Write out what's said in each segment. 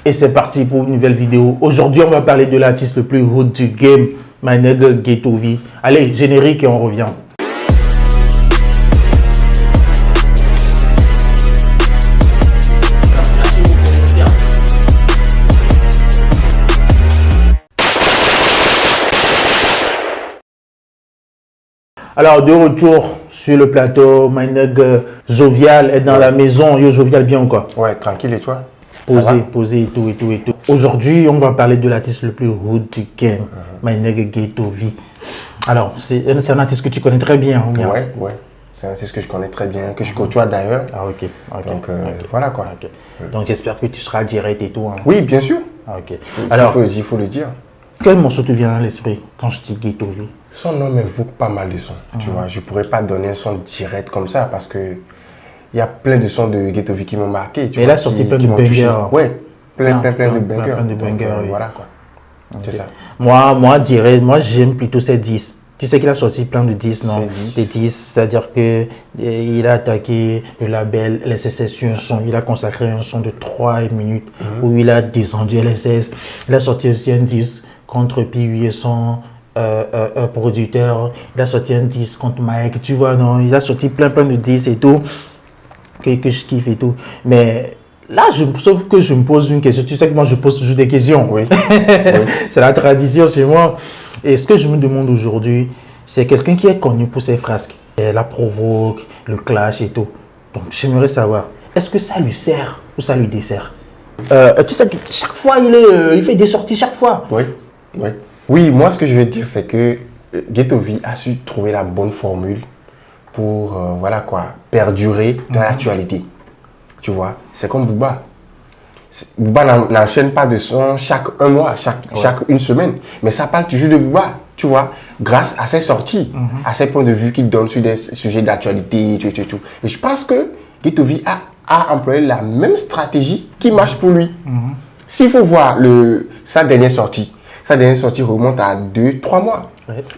Et c'est parti pour une nouvelle vidéo. Aujourd'hui, on va parler de l'artiste le plus hood du game, my nigga Ghetto V. Allez, générique et on revient. Alors, de retour sur le plateau, my nigga Jovial est dans la maison. Yo, Jovial, bien ou quoi? Ouais, tranquille et toi? Posé et tout. Aujourd'hui, on va parler de l'artiste le plus hood du game, my nigga Ghetto V. Alors, c'est un artiste que tu connais très bien. Ouais. C'est un artiste que je connais très bien, que je côtoie d'ailleurs. Ah, ok. Donc, voilà quoi. Okay. Donc, j'espère que tu seras direct et tout. Hein. Oui, bien sûr. Ah, ok. Alors, il faut le dire. Quel morceau te vient à l'esprit quand je dis Ghetto V? Son nom m'évoque pas mal de sons. Tu vois, je pourrais pas donner un son direct comme ça parce que il y a plein de sons de Ghetto V qui m'ont marqué. Et là, sorti plein de bangers. Ouais, plein de bangers. Plein de bangers, oui. Voilà quoi. Okay. C'est ça. Moi, j'aime plutôt ces 10. Tu sais qu'il a sorti plein de 10, non? Des 10, c'est-à-dire qu'il a attaqué le label LSS sur un son. Il a consacré un son de 3 minutes où il a descendu LSS. Il a sorti aussi un 10 contre P8 et son producteur. Il a sorti un 10 contre Mike, tu vois, non? Il a sorti plein de 10 et tout, que je kiffe et tout. Mais là, sauf que je me pose une question. Tu sais que moi, je pose toujours des questions. Oui. C'est la tradition chez moi. Et ce que je me demande aujourd'hui, c'est quelqu'un qui est connu pour ses frasques. La provoque, le clash et tout. Donc, j'aimerais savoir, est-ce que ça lui sert ou ça lui dessert? Tu sais que chaque fois, il fait des sorties chaque fois. Oui, moi, ce que je veux dire, c'est que Ghetto V a su trouver la bonne formule pour, voilà quoi, perdurer dans l'actualité. Tu vois, c'est comme Booba. Booba n'enchaîne pas de son chaque un mois, chaque une semaine. Mais ça parle toujours de Booba, tu vois, grâce à ses sorties, à ses points de vue qu'il donne sur des sujets d'actualité, tout. Et je pense que Ghetto V a employé la même stratégie qui marche pour lui. S'il faut voir sa dernière sortie remonte à 2-3 mois.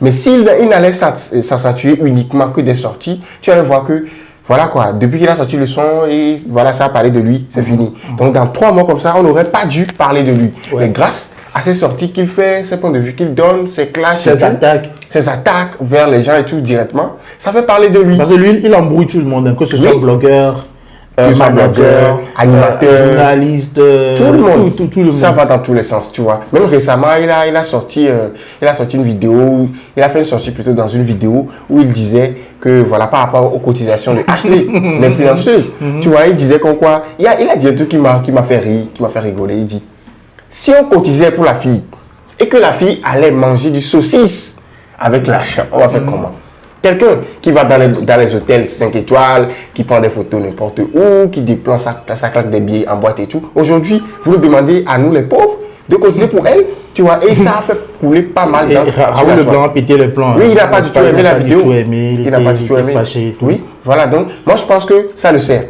Mais s'il n'allait s'accentuer uniquement que des sorties, tu allais voir que, voilà quoi, depuis qu'il a sorti le son, et voilà, ça a parlé de lui, c'est fini. Donc dans 3 mois comme ça, on n'aurait pas dû parler de lui. Mais grâce à ces sorties qu'il fait, ses points de vue qu'il donne, ses clashs, ses attaques vers les gens et tout directement, ça fait parler de lui. Parce que lui, il embrouille tout le monde, hein, que ce soit blogueur, manager, animateur, journaliste, tout le monde. Tout le monde. Ça va dans tous les sens, tu vois. Même récemment, il a sorti une vidéo, il a fait une sortie plutôt dans une vidéo où il disait que, voilà, par rapport aux cotisations de Ashley, l'influenceuse, tu vois, il disait qu'on quoi, il a dit un truc qui m'a fait rire, qui m'a fait rigoler. Il dit, si on cotisait pour la fille et que la fille allait manger du saucisse avec l'argent, on va faire comment? Quelqu'un qui va dans les hôtels 5 étoiles, qui prend des photos n'importe où, qui dépense sa claque des billets en boîte et tout. Aujourd'hui, vous nous demandez à nous les pauvres de cotiser pour elle, tu vois, et ça a fait couler pas mal d'encre. Raoul Leblanc a pété le plan. Oui, il n'a pas du tout aimé la vidéo. Il n'a pas du tout aimé. Oui, voilà, donc moi je pense que ça le sert.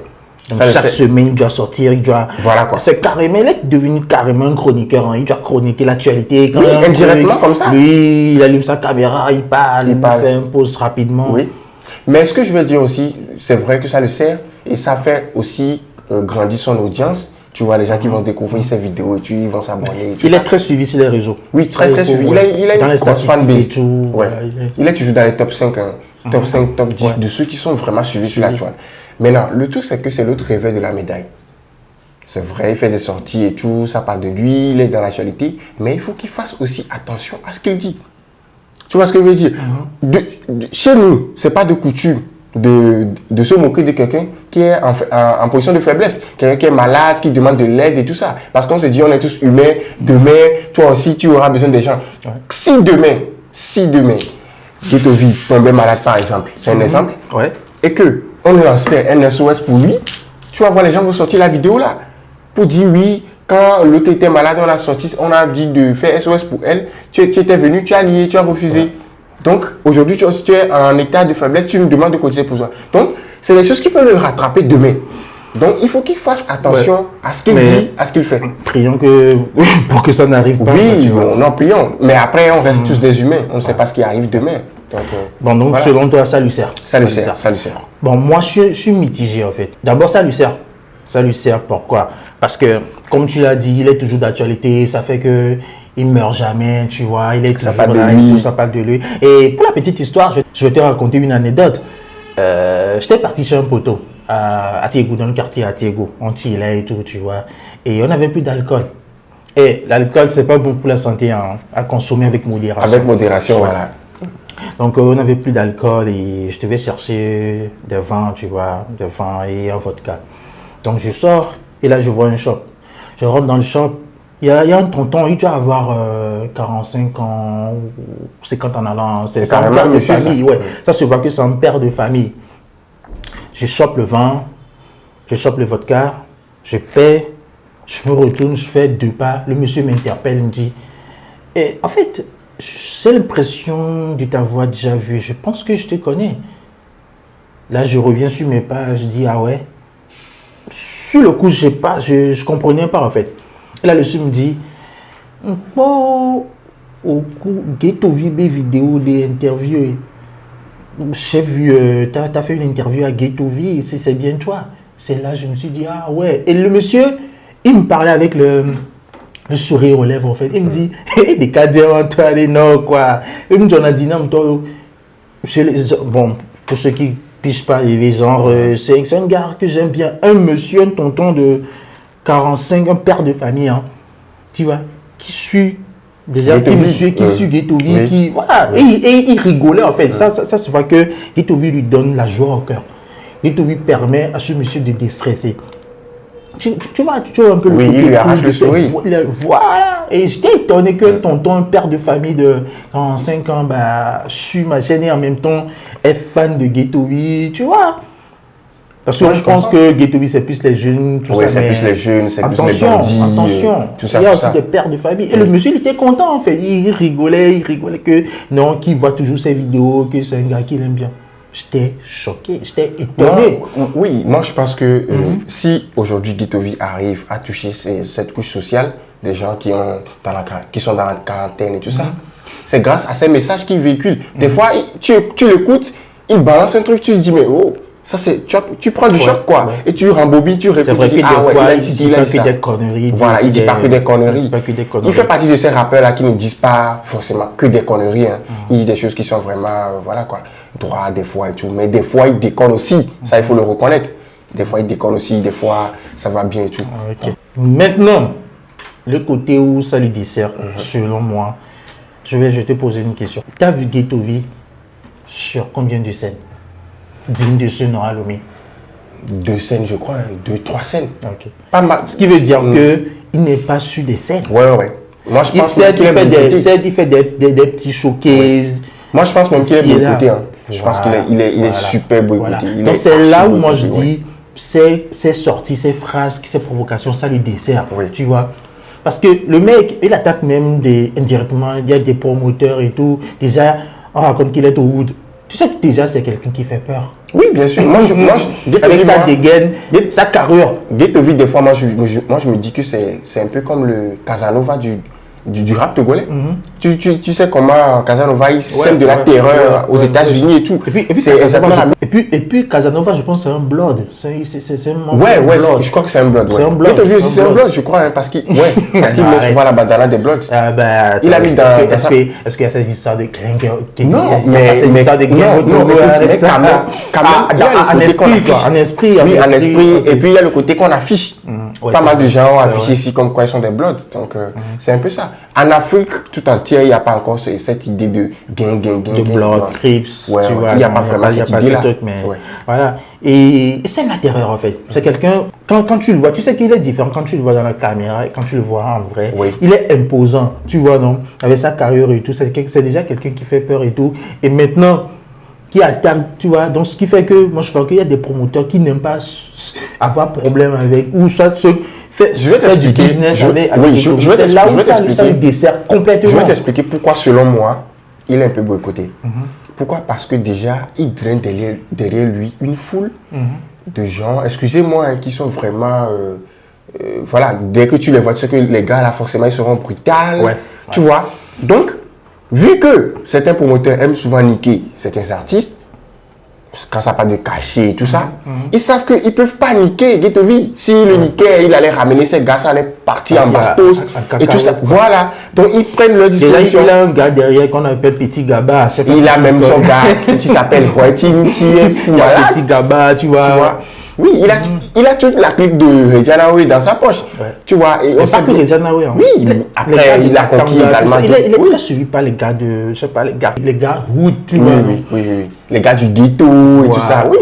Donc, chaque semaine, il doit sortir, il doit... Voilà quoi. C'est carrément, il est devenu carrément un chroniqueur. Hein. Il doit chroniquer l'actualité. Oui, indirectement comme ça. Lui, il allume sa caméra, il parle, il fait un pause rapidement. Oui. Mais ce que je veux dire aussi, c'est vrai que ça le sert et ça fait aussi grandir son audience. Tu vois, les gens qui vont découvrir ses vidéos et ils vont s'abonner. Il est très suivi sur les réseaux. Oui, très suivi. Il a une grosse fanbase. Il est toujours dans les top 5, top 5, top 10 de ceux qui sont vraiment suivis sur la toile. Maintenant, le truc, c'est que c'est l'autre revers de la médaille. C'est vrai, il fait des sorties et tout, ça parle de lui, il est dans l'actualité, mais il faut qu'il fasse aussi attention à ce qu'il dit. Tu vois ce que je veux dire? Chez nous, ce n'est pas de coutume de se moquer de quelqu'un qui est en position de faiblesse, quelqu'un qui est malade, qui demande de l'aide et tout ça. Parce qu'on se dit, on est tous humains, demain, toi aussi, tu auras besoin des gens. Si demain, Ghetto V tombait malade par exemple, c'est un exemple, et que on lançait un SOS pour lui, tu vas voir les gens vont sortir la vidéo là, pour dire oui, quand l'autre était malade, on a dit de faire SOS pour elle, tu étais venu, tu as nié, tu as refusé. Donc aujourd'hui, tu es en état de faiblesse, tu nous demandes de cotiser pour toi. Donc, c'est des choses qui peuvent le rattraper demain. Donc, il faut qu'il fasse attention à ce qu'il dit, à ce qu'il fait. Prions pour que ça n'arrive pas. Oui, non, prions. Mais après, on reste tous des humains. On ne sait pas ce qui arrive demain. Donc voilà. Selon toi, ça lui sert. Ça lui sert. Bon, moi, je suis mitigé en fait. D'abord, ça lui sert. Ça lui sert pourquoi? Parce que, comme tu l'as dit, il est toujours d'actualité. Ça fait que il meurt jamais, tu vois. Il est toujours là, ça parle de lui. Et pour la petite histoire, je vais te raconter une anecdote. J'étais parti chez un poteau à Tiego, dans le quartier à Tiego. On chillait et tout, tu vois. Et on n'avait plus d'alcool. Et l'alcool, c'est pas bon pour la santé, hein, à consommer avec modération. Avec modération, voilà. Donc, on n'avait plus d'alcool et je devais chercher des vins, tu vois, des vins et un vodka. Donc, je sors et là, je vois un shop. Je rentre dans le shop. Il y a un tonton, il doit avoir 45 ans ou 50 en allant. C'est un père de famille, ouais. Ça se voit que c'est un père de famille. Je chope le vin, je chope le vodka, je paie, je me retourne, je fais 2 pas. Le monsieur m'interpelle, il me dit, en fait, j'ai l'impression de t'avoir déjà vu, je pense que je te connais. Là, je reviens sur mes pas, je dis, ah ouais. Sur le coup, je comprenais pas en fait. Et là, le monsieur me dit, bon, au coup, Ghetto Vibe vidéo des interviews. J'ai vu, tu as fait une interview à Ghetto Vibe, c'est bien toi. C'est là, je me suis dit, ah ouais. Et le monsieur, il me parlait avec le sourire aux lèvres en fait. Il me dit, des cadets, toi, les non, quoi. Il me dit, on a dit, non, toi, bon, pour ceux qui pichent pas les genres, c'est un gars que j'aime bien. Un monsieur, un tonton de 45, un père de famille, hein, tu vois, qui suit déjà, qui suit Ghetto Vibe, qui, voilà, et il rigolait en fait. Ça se voit que Ghetto Vibe lui donne la joie au cœur. Ghetto Vibe permet à ce monsieur de déstresser. Tu vois un peu le côté. Il lui arrache le sourire. Voilà. Et j'étais étonné que tonton, un père de famille de 45 ans, suit ma chaîne et en même temps est fan de Ghetto Vibe, tu vois. Parce que moi, je pense que Ghetto Vibe, c'est plus les jeunes, tout ça. C'est plus les jeunes, c'est plus les bandits. Attention, tout ça, il y a aussi des pères de famille. Et le monsieur, il était content, en fait. Il rigolait que, non, qu'il voit toujours ses vidéos, que c'est un gars qu'il aime bien. J'étais choqué, j'étais étonné. Oui, moi, je pense que si aujourd'hui Ghetto Vibe arrive à toucher cette couche sociale, des gens qui sont dans la quarantaine et tout ça, c'est grâce à ces messages qu'il véhicule. Des fois, tu l'écoutes, il balance un truc, tu te dis, mais oh, ça c'est, tu prends du choc quoi, et tu rembobines, tu réfléchis. C'est vrai que des fois, il dit pas que des conneries. Voilà, il dit pas que des conneries. Il fait partie de ces rappeurs-là qui ne disent pas forcément que des conneries. Hein. Il dit des choses qui sont vraiment, voilà quoi, droit des fois et tout. Mais des fois, il déconne aussi. Ça, il faut le reconnaître. Des fois, il déconne aussi. Des fois, ça va bien et tout. Okay. Maintenant, le côté où ça lui dessert, selon moi, je vais te poser une question. Tu as vu Ghetto Vibe sur combien de scènes? Digne de ce nom, Alomé. 2 scènes, je crois, 2-3 scènes. Okay. Pas mal. Ce qui veut dire qu'il n'est pas sur des scènes. Ouais. Moi, je pense qu'il fait des petits showcases. Ouais. Moi, je pense même qu'il est boycotté. Hein. Je pense qu'il est super boycotté. Voilà. Donc, c'est là où moi je dis, ces sorties, ces phrases, ces provocations, ça lui dessert. Oui. Tu vois. Parce que le mec, il attaque même indirectement. Il y a des promoteurs et tout. Déjà, on raconte qu'il est au Wood. Tu sais que déjà, c'est quelqu'un qui fait peur. Oui, bien sûr. Avec sa dégaine, sa carrure. Ghetto Vibe, des fois, moi, je me dis que c'est un peu comme le Casanova du rap togolais. Tu sais comment Casanova, il sème de la terreur aux États-Unis et tout. Et puis Casanova, je pense que c'est un blood. C'est un membre. Ouais, je crois que c'est un blood. Ghetto Vibe aussi, c'est un blood, je crois, parce qu'il met souvent la bandana des bloods. Il a mis dans. Est-ce qu'il y a ces histoires de gang? Non, mais en esprit. Oui, en esprit. Et puis il y a le côté qu'on affiche. Pas mal de gens ont affiché ici comme quoi ils sont des bloods. Donc c'est un peu ça. En Afrique tout entière, il n'y a pas encore cette idée de gang. De blood, Crips. Il n'y a pas vraiment cette idée-là. Voilà. Et c'est la terreur en fait. C'est quelqu'un, quand tu le vois, tu sais qu'il est différent quand tu le vois dans la caméra et quand tu le vois en vrai. Il est imposant, tu vois, non? Avec sa carrure et tout. C'est déjà quelqu'un qui fait peur et tout. Et maintenant, qui attaque, tu vois. Donc ce qui fait que, moi je vois qu'il y a des promoteurs qui n'aiment pas avoir problème avec, ou soit ceux je vais t'expliquer du business c'est là où ça le dessert complètement. Je vais t'expliquer pourquoi, selon moi, il est un peu boycotté. Pourquoi? Parce que déjà, il draine derrière lui une foule de gens, excusez-moi, qui sont vraiment... voilà, dès que tu les vois, tu sais que les gars, là, forcément, ils seront brutals. Tu vois? Donc, vu que certains promoteurs aiment souvent niquer certains artistes, quand ça parle de cachet et tout ça, ils savent qu'ils ne peuvent pas niquer Guetto-V. S'il le niquait, il allait ramener ses gars, ça allait partir en bastos et tout ça. Voilà. Donc ils prennent leur disposition. Il a un gars derrière qu'on appelle Petit Gaba. Il a même son gars qui s'appelle Roiting, qui est fou. Petit Gaba, tu vois. Oui, il a toute la clique de Reggianawe dans sa poche. Ouais. Tu vois. Et on pas que Reggianawe. Hein. Oui, après il a conquis également. Il est suivi par les gars de, je sais pas, les gars route, tu vois. Oui. Les gars du ghetto et tout ça. Oui,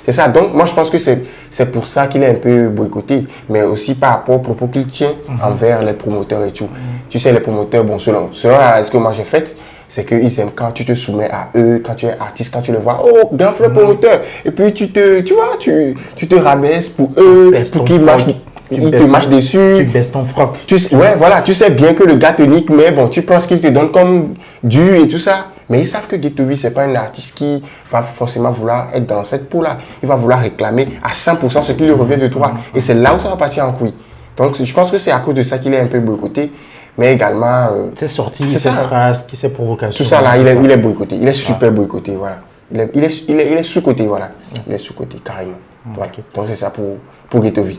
c'est ça. Donc moi je pense que c'est pour ça qu'il est un peu boycotté, mais aussi par rapport aux propos qu'il tient envers les promoteurs et tout. Tu sais, les promoteurs, bon, selon ce que moi j'ai fait, c'est qu'ils aiment quand tu te soumets à eux, quand tu es artiste, quand tu le vois, oh, grand frère promoteur, et puis tu te rabaisses pour eux, pour qu'ils te marchent dessus. Tu baisses ton froc. Ouais, voilà, tu sais bien que le gars te nique, mais bon, tu penses qu'il te donne comme dû et tout ça. Mais ils savent que Guetto-V, ce n'est pas un artiste qui va forcément vouloir être dans cette peau-là. Il va vouloir réclamer à 100% ce qui lui revient de toi. Et c'est là où ça va partir en couille. Donc, je pense que c'est à cause de ça qu'il est un peu boycotté. Mais également... c'est sorti, ces phrases, ces provocations. Tout ça là, il est boycotté. Il est super boycotté, voilà. Il est sous-côté, voilà. Il est sous-côté, carrément. Voilà. Donc c'est ça pour Guetto-V.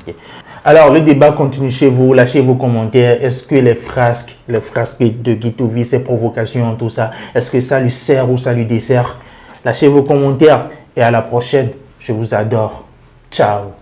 Okay. Alors, le débat continue chez vous. Lâchez vos commentaires. Est-ce que les frasques de Guetto-V, ces provocations, tout ça, est-ce que ça lui sert ou ça lui dessert? Lâchez vos commentaires et à la prochaine. Je vous adore. Ciao.